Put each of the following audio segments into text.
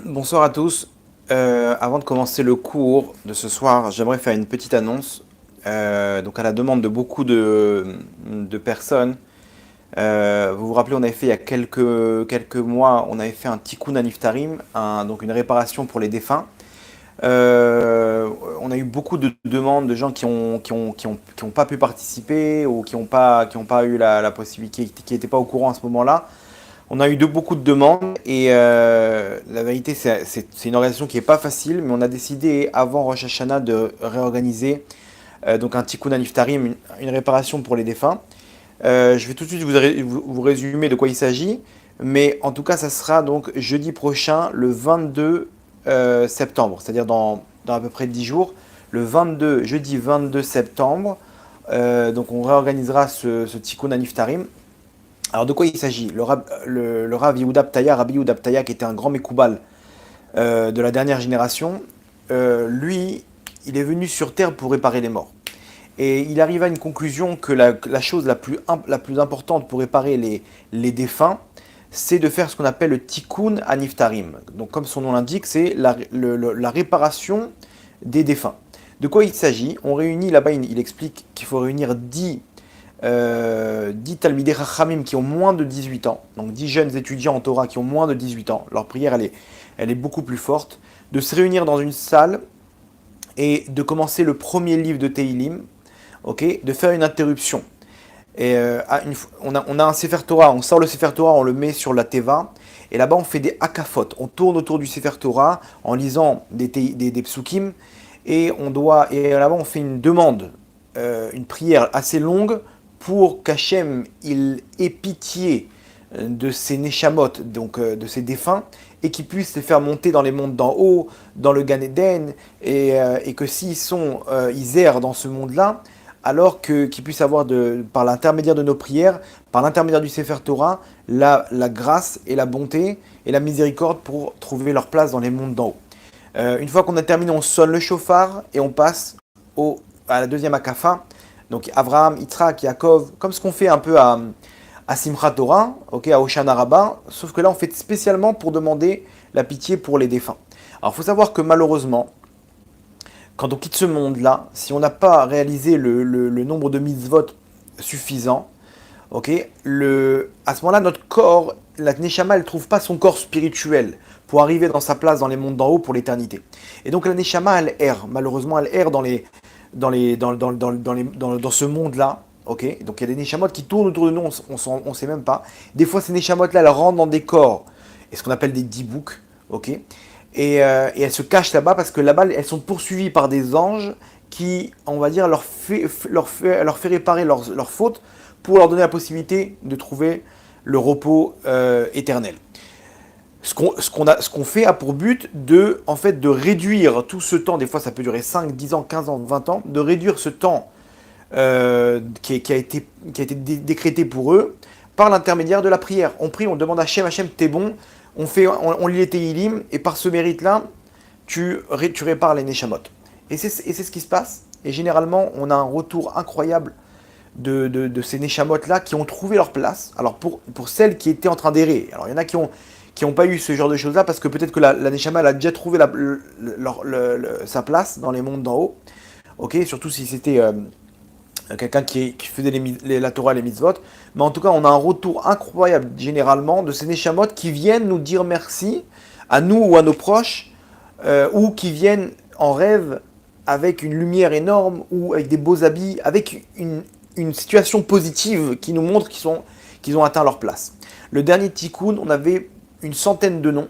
Bonsoir à tous. Avant de commencer le cours de ce soir, j'aimerais faire une petite annonce. Donc à la demande de beaucoup de personnes, vous vous rappelez, on avait fait il y a quelques mois, on avait fait un tikkun aniftarim, donc une réparation pour les défunts. Euh, on a eu beaucoup de demandes de gens qui ont pas pu participer ou qui ont pas eu la possibilité, qui n'étaient pas au courant à ce moment-là. On a eu beaucoup de demandes et la vérité, c'est une organisation qui n'est pas facile, mais on a décidé avant Rosh Hashanah de réorganiser donc un tikkun aniftarim, une réparation pour les défunts. Je vais tout de suite vous résumer de quoi il s'agit, mais en tout cas, ça sera donc jeudi prochain, le 22 septembre, c'est-à-dire dans à peu près 10 jours, jeudi 22 septembre. Donc on réorganisera ce tikkun aniftarim. Alors de quoi il s'agit? Le Rav Yehuda Ptaya, Rabbi Yehuda Ptaya, qui était un grand Mekoubal de la dernière génération, lui, il est venu sur Terre pour réparer les morts. Et il arrive à une conclusion que la chose la plus importante pour réparer les défunts, c'est de faire ce qu'on appelle le tikkun aniftarim. Donc comme son nom l'indique, c'est la réparation des défunts. De quoi il s'agit? On réunit là-bas, il explique qu'il faut réunir 10 Talmidei Chachamim qui ont moins de 18 ans, donc 10 jeunes étudiants en Torah qui ont moins de 18 ans, leur prière elle est beaucoup plus forte, de se réunir dans une salle et de commencer le premier livre de Teilim, ok, de faire une interruption. Et on a un Sefer Torah, on sort le Sefer Torah, on le met sur la Teva, et là-bas on fait des hakafot, on tourne autour du Sefer Torah en lisant des psukim, et là-bas on fait une demande, une prière assez longue pour qu'Hachem il ait pitié de ces neshamot, donc de ces défunts, et qu'ils puissent les faire monter dans les mondes d'en haut, dans le Gan Eden, et que ils errent dans ce monde-là, alors qu'ils puissent avoir, par l'intermédiaire de nos prières, par l'intermédiaire du Sefer Torah, la grâce et la bonté et la miséricorde pour trouver leur place dans les mondes d'en haut. Une fois qu'on a terminé, on sonne le chauffard et on passe à la deuxième akafa. Donc Abraham, Yitzhak, Yaakov, comme ce qu'on fait un peu à Simchat Torah, ok, à Hoshana Rabbah, sauf que là on fait spécialement pour demander la pitié pour les défunts. Alors il faut savoir que malheureusement, quand on quitte ce monde-là, si on n'a pas réalisé le nombre de mitzvot suffisant, ok, à ce moment-là, notre corps, la Neshama, elle ne trouve pas son corps spirituel pour arriver dans sa place dans les mondes d'en haut pour l'éternité. Et donc la Neshama, elle erre, malheureusement, elle erre dans ce monde-là. Ok, donc il y a des Neshamot qui tournent autour de nous, on ne sait même pas. Des fois, ces Neshamot-là, elles rentrent dans des corps, et ce qu'on appelle des dibouks, ok, et elles se cachent là-bas parce que là-bas, elles sont poursuivies par des anges qui, on va dire, leur fait réparer leurs fautes pour leur donner la possibilité de trouver le repos éternel. Ce qu'on fait a pour but en fait, de réduire tout ce temps, des fois ça peut durer 5, 10 ans, 15 ans, 20 ans, de réduire ce temps qui a été décrété pour eux par l'intermédiaire de la prière. On prie, on demande à Hachem, t'es bon, on lit les Tehillim, et par ce mérite-là, tu répares les Neshamot. Et c'est ce qui se passe. Et généralement, on a un retour incroyable de ces Neshamot-là qui ont trouvé leur place. Alors pour celles qui étaient en train d'errer, alors il y en a qui ont pas eu ce genre de choses-là parce que peut-être que la Neshama elle a déjà trouvé sa place dans les mondes d'en haut. Ok, surtout si c'était quelqu'un qui faisait la Torah et les mitzvot. Mais en tout cas, on a un retour incroyable généralement de ces Neshamot qui viennent nous dire merci à nous ou à nos proches, ou qui viennent en rêve avec une lumière énorme ou avec des beaux habits, avec une situation positive qui nous montre qu'ils ont atteint leur place. Le dernier tikkun, on avait une centaine de noms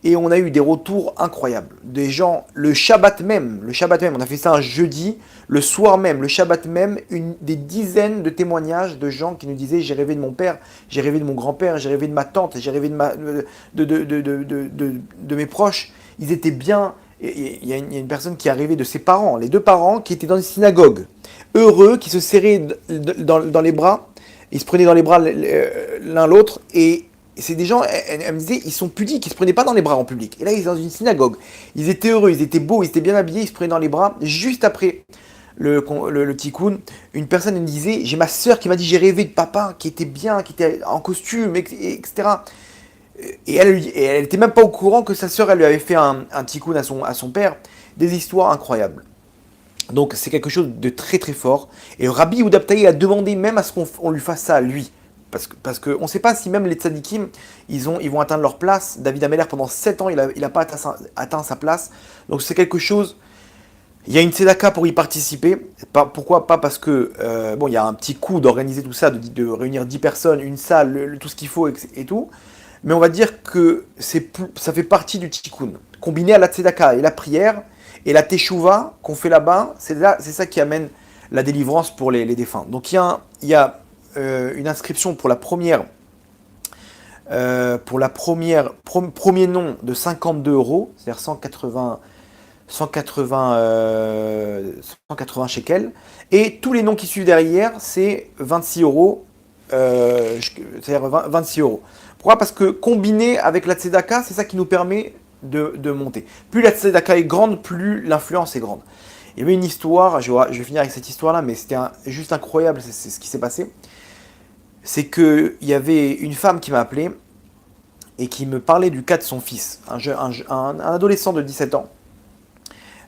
et on a eu des retours incroyables. Des gens, le Shabbat même, on a fait ça un jeudi, le soir même, le Shabbat même, des dizaines de témoignages de gens qui nous disaient j'ai rêvé de mon père, j'ai rêvé de mon grand-père, j'ai rêvé de ma tante, j'ai rêvé de mes proches. Ils étaient bien. Il y a une personne qui a rêvé de ses parents, les deux parents qui étaient dans une synagogue, heureux, qui se serraient dans les bras, ils se prenaient dans les bras l'un l'autre, et c'est des gens, elle me disait, ils sont pudiques, ils se prenaient pas dans les bras en public. Et là, ils étaient dans une synagogue, ils étaient heureux, ils étaient beaux, ils étaient bien habillés, ils se prenaient dans les bras. Juste après le tikkun, une personne me disait, j'ai ma soeur qui m'a dit, j'ai rêvé de papa qui était bien, qui était en costume, etc. Et elle était même pas au courant que sa sœur, elle lui avait fait un tikkun à son père. Des histoires incroyables. Donc c'est quelque chose de très très fort. Et Rabbi Yehuda Bataï a demandé même à ce qu'on lui fasse ça à lui. Parce que on ne sait pas si même les tzadikim, ils vont atteindre leur place. David Ameller, pendant 7 ans, il a pas atteint sa place. Donc c'est quelque chose. Il y a une tzedaka pour y participer. Pourquoi pas? Parce que, bon, il y a un petit coût d'organiser tout ça, de réunir 10 personnes, une salle, tout ce qu'il faut et tout. Mais on va dire que ça fait partie du tikkun. Combiné à la tzedaka et la prière, et la teshuva qu'on fait là-bas, c'est ça qui amène la délivrance pour les défunts. Donc il y a une inscription pour la première premier nom de 52 euros, c'est-à-dire 180 shekels. Et tous les noms qui suivent derrière, c'est 26 euros. C'est-à-dire 26 euros. Pourquoi? Parce que combiné avec la tzedaka, c'est ça qui nous permet de monter. Plus la tzedaka est grande, plus l'influence est grande. Il y avait une histoire, je vais finir avec cette histoire-là, mais c'était juste incroyable, c'est ce qui s'est passé. C'est qu'il y avait une femme qui m'a appelé et qui me parlait du cas de son fils, un adolescent de 17 ans,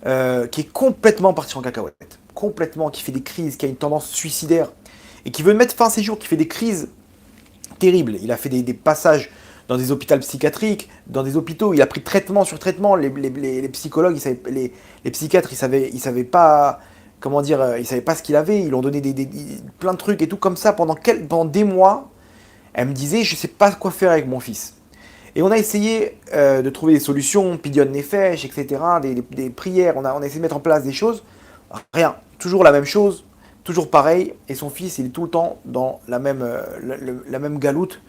qui est complètement parti en cacahuète, complètement, qui fait des crises, qui a une tendance suicidaire, et qui veut mettre fin à ses jours, qui fait des crises terribles. Il a fait des passages dans des hôpitaux psychiatriques, dans des hôpitaux, il a pris traitement sur traitement, les psychologues, les psychiatres, ils savaient pas, comment dire, ils savaient pas ce qu'il avait, ils lui ont donné plein de trucs et tout, comme ça, pendant des mois, elle me disait, je sais pas quoi faire avec mon fils. Et on a essayé de trouver des solutions, Pidyon Nefesh, etc., des prières, on a essayé de mettre en place des choses. Rien, toujours la même chose, toujours pareil. Et son fils, il est tout le temps dans la même galoute,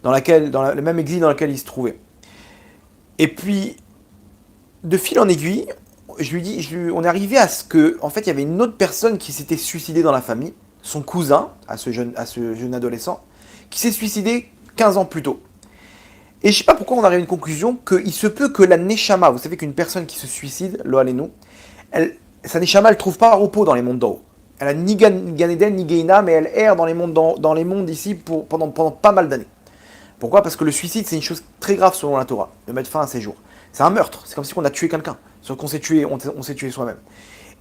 dans le même exil dans lequel il se trouvait. Et puis, de fil en aiguille, on est arrivé à ce que, en fait, il y avait une autre personne qui s'était suicidée dans la famille, son cousin, à ce jeune adolescent, qui s'est suicidé 15 ans plus tôt. Et je sais pas pourquoi on arrive à une conclusion qu'il se peut que la Neshama, vous savez qu'une personne qui se suicide, lo alenu, sa Neshama, elle trouve pas repos dans les mondes d'en haut. Elle a ni Gan Eden ni Geina, mais elle erre dans les mondes ici pendant pas mal d'années. Pourquoi? Parce que le suicide, c'est une chose très grave selon la Torah, de mettre fin à ses jours. C'est un meurtre, c'est comme si on a tué quelqu'un, sauf qu'on s'est tué, on s'est tué soi-même.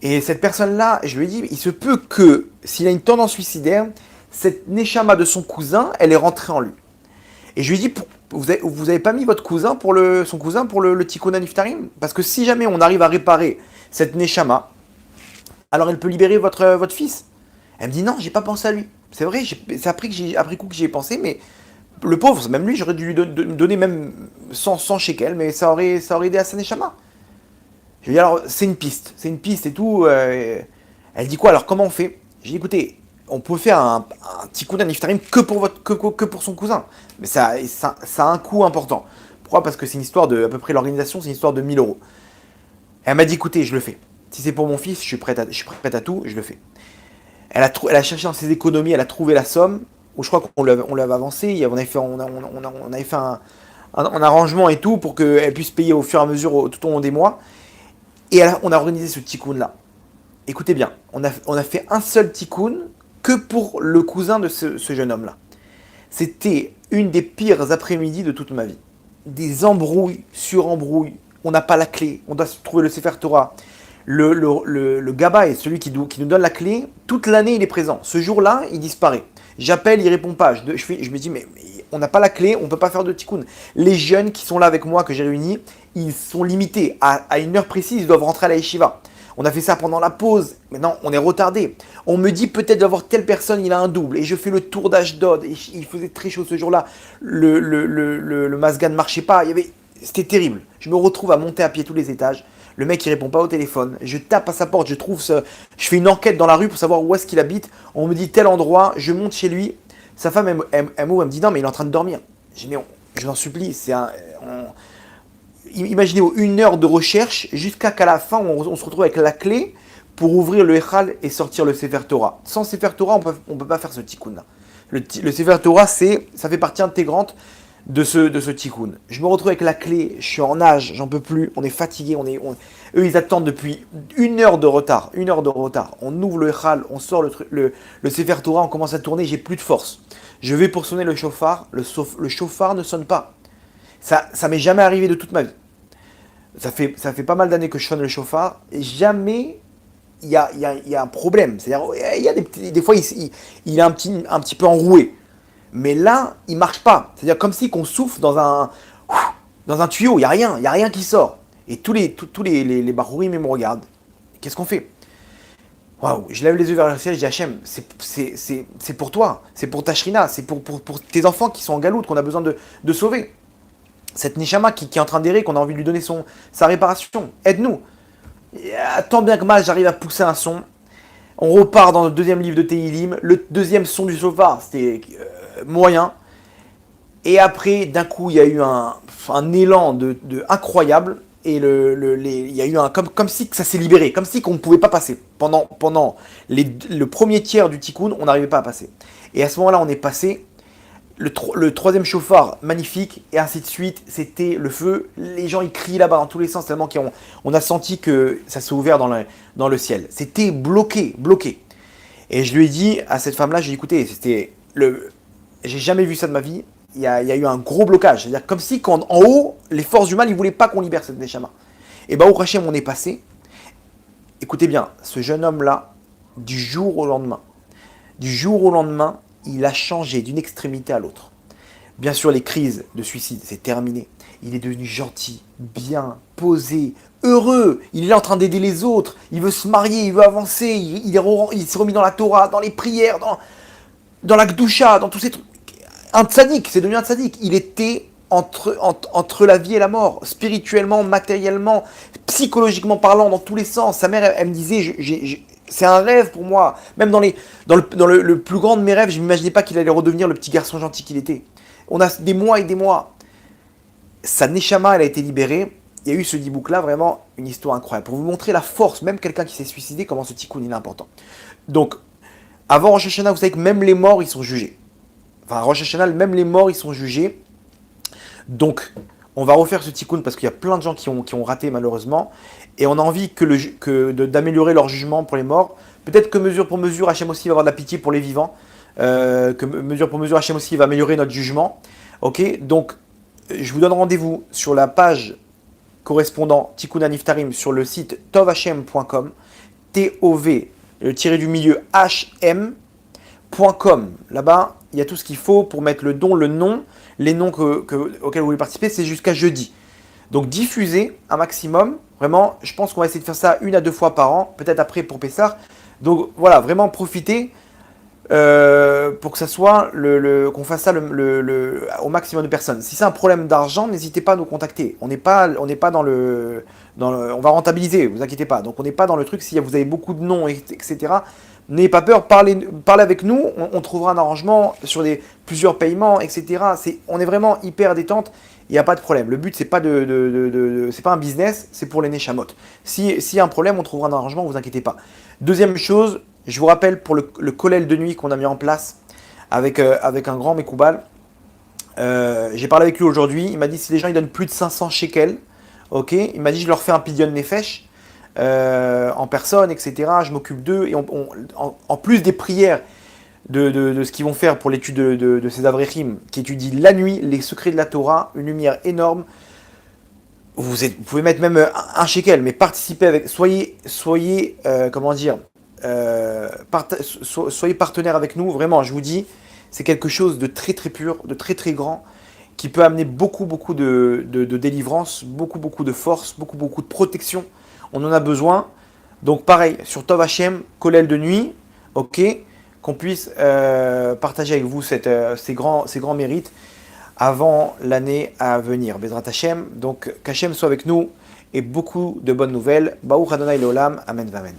Et cette personne-là, je lui ai dit, il se peut que, s'il a une tendance suicidaire, cette Neshama de son cousin, elle est rentrée en lui. Et je lui ai dit, vous avez pas mis son cousin pour le Tikkun Niftarim? Parce que si jamais on arrive à réparer cette Neshama, alors elle peut libérer votre fils. Elle me dit, non, j'ai pas pensé à lui. C'est vrai, c'est après coup que j'y ai pensé, mais le pauvre, même lui, j'aurais dû lui donner même 100 shekels, mais ça aurait aidé à sa Neshama. Je lui ai dit, alors, c'est une piste et tout. Elle dit quoi, alors comment on fait? J'ai dit, écoutez, on peut faire un tikkun niftarim que pour son cousin. Mais ça a un coût important. Pourquoi? Parce que c'est une histoire à peu près l'organisation, c'est une histoire de 1000 euros. Elle m'a dit, écoutez, je le fais. Si c'est pour mon fils, je suis prête à tout, je le fais. Elle a cherché dans ses économies, elle a trouvé la somme, où je crois qu'on l'avait avancé, on avait fait un arrangement et tout pour qu'elle puisse payer au fur et à mesure tout au long des mois. Et on a organisé ce tikkun-là. Écoutez bien, on a fait un seul tikkun que pour le cousin de ce jeune homme-là. C'était une des pires après-midi de toute ma vie. Des embrouilles sur embrouilles. On n'a pas la clé. On doit trouver le Sefer Torah. Le Gaba est celui qui nous donne la clé. Toute l'année, il est présent. Ce jour-là, il disparaît. J'appelle, il répond pas. Je me dis, mais on n'a pas la clé, on ne peut pas faire de tikkun. Les jeunes qui sont là avec moi, que j'ai réunis, ils sont limités. À une heure précise, ils doivent rentrer à la yeshiva. On a fait ça pendant la pause. Maintenant, on est retardé. On me dit peut-être d'avoir telle personne, il a un double. Et je fais le tour d'Ashdod. Et il faisait très chaud ce jour-là. Le Mazgan ne marchait pas. C'était terrible. Je me retrouve à monter à pied tous les étages. Le mec, il répond pas au téléphone. Je tape à sa porte. Je fais une enquête dans la rue pour savoir où est-ce qu'il habite. On me dit tel endroit. Je monte chez lui. Sa femme, elle me dit non, mais il est en train de dormir. J'ai dit, mais je l'en supplie. Imaginez une heure de recherche jusqu'à la fin, on se retrouve avec la clé pour ouvrir le Echal et sortir le Sefer Torah. Sans Sefer Torah, on peut pas faire ce tikkun-là. Le Sefer Torah, ça fait partie intégrante de ce tikkun. Je me retrouve avec la clé, je suis en nage, j'en peux plus, on est fatigué, eux ils attendent depuis une heure de retard. On ouvre le Echal, on sort le Sefer Torah, on commence à tourner, j'ai plus de force. Je vais pour sonner le chauffard, le chauffard ne sonne pas. Ça m'est jamais arrivé de toute ma vie. Ça fait pas mal d'années que je sonne le chauffard, et jamais il y a un problème. C'est-à-dire, il y a des fois, il est un petit peu enroué. Mais là, il marche pas. C'est-à-dire comme si qu'on souffle dans un tuyau, il y a rien qui sort. Et tous les barourim me regardent. Qu'est-ce qu'on fait? Waouh, je lève les yeux vers le ciel, je dis Hachem, c'est pour toi, c'est pour ta shrina, c'est pour tes enfants qui sont en galoute, qu'on a besoin de sauver. Cette Neshama qui est en train d'errer, qu'on a envie de lui donner sa réparation. Aide-nous. Tant bien que mal, j'arrive à pousser un son. On repart dans le deuxième livre de Tehillim. Le deuxième son du chauffard, c'était moyen. Et après, d'un coup, il y a eu un élan incroyable. Et il y a eu comme si que ça s'est libéré, comme si qu'on ne pouvait pas passer. Pendant le premier tiers du tikkun, on n'arrivait pas à passer. Et à ce moment-là, on est passé. Le troisième chauffard, magnifique, et ainsi de suite. C'était le feu. Les gens, ils crient là-bas dans tous les sens, tellement on a senti que ça s'est ouvert dans le ciel. C'était bloqué, bloqué. Et je lui ai dit à cette femme-là, j'ai dit, écoutez, j'ai jamais vu ça de ma vie. Il y a eu un gros blocage. C'est-à-dire comme si en haut, les forces du mal, ils voulaient pas qu'on libère cette Neshama. Et bah, au Hachem, on est passé. Écoutez bien, ce jeune homme-là, du jour au lendemain, il a changé d'une extrémité à l'autre. Bien sûr, les crises de suicide, c'est terminé. Il est devenu gentil, bien, posé, heureux. Il est là en train d'aider les autres. Il veut se marier, il veut avancer. Il s'est remis dans la Torah, dans les prières, dans la Gdusha, dans tous ces trucs. Un tzaddik, c'est devenu un tzaddik. Il était entre la vie et la mort, spirituellement, matériellement, psychologiquement parlant, dans tous les sens. Sa mère, elle me disait, c'est un rêve pour moi. Même dans le plus grand de mes rêves, je ne m'imaginais pas qu'il allait redevenir le petit garçon gentil qu'il était. On a des mois et des mois. Sa neshama, elle a été libérée. Il y a eu ce dibouk-là, vraiment une histoire incroyable. Pour vous montrer la force, même quelqu'un qui s'est suicidé, comment ce tikkun est important. Donc, avant Rosh Hashanah, vous savez que même les morts, ils sont jugés. Enfin, Rosh Hashanah, même les morts, ils sont jugés. Donc, on va refaire ce tikkun parce qu'il y a plein de gens qui ont raté malheureusement. Et on a envie d'améliorer leur jugement pour les morts. Peut-être que mesure pour mesure, Hachem aussi va avoir de la pitié pour les vivants. Que mesure pour mesure, Hachem aussi va améliorer notre jugement. Ok, donc je vous donne rendez-vous sur la page correspondant Tikkun HaNiftarim sur le site tovhachem.com. T-O-V, le tiré du milieu H-M.com. Là-bas, il y a tout ce qu'il faut pour mettre le don, le nom, les noms auxquels vous voulez participer. C'est jusqu'à jeudi. Donc diffusez un maximum. Vraiment, je pense qu'on va essayer de faire ça 1 à 2 fois par an. Peut-être après pour Pessah. Donc voilà, vraiment profitez pour que ça soit qu'on fasse ça au maximum de personnes. Si c'est un problème d'argent, n'hésitez pas à nous contacter. On n'est pas dans on va rentabiliser, vous inquiétez pas. Donc on n'est pas dans le truc si vous avez beaucoup de noms, etc. N'ayez pas peur, parlez avec nous. On trouvera un arrangement sur plusieurs paiements, etc. On est vraiment hyper détente. Il n'y a pas de problème. Le but, c'est pas c'est pas un business, c'est pour les neshamot. S'il y a un problème, on trouvera un arrangement, vous inquiétez pas. Deuxième chose, je vous rappelle pour le kollel de nuit qu'on a mis en place avec un grand Mekoubal. J'ai parlé avec lui aujourd'hui. Il m'a dit si les gens ils donnent plus de 500 shekels, ok. Il m'a dit je leur fais un pidyon nefesh en personne, etc. Je m'occupe d'eux et en plus des prières de ce qu'ils vont faire pour l'étude de ces avrechim qui étudient la nuit les secrets de la Torah, une lumière énorme. Vous pouvez mettre même un shekel, mais participez avec. Soyez comment dire. Soyez partenaires avec nous, vraiment, je vous dis, c'est quelque chose de très très pur, de très très grand, qui peut amener beaucoup de délivrance, beaucoup de force, beaucoup de protection. On en a besoin. Donc pareil, sur Tov Hachem, kollel de nuit, ok, qu'on puisse partager avec vous ces grands mérites avant l'année à venir. Bezrat Hachem, donc qu'Hachem soit avec nous et beaucoup de bonnes nouvelles. Baruch Adonai Leolam, Amen Vamen.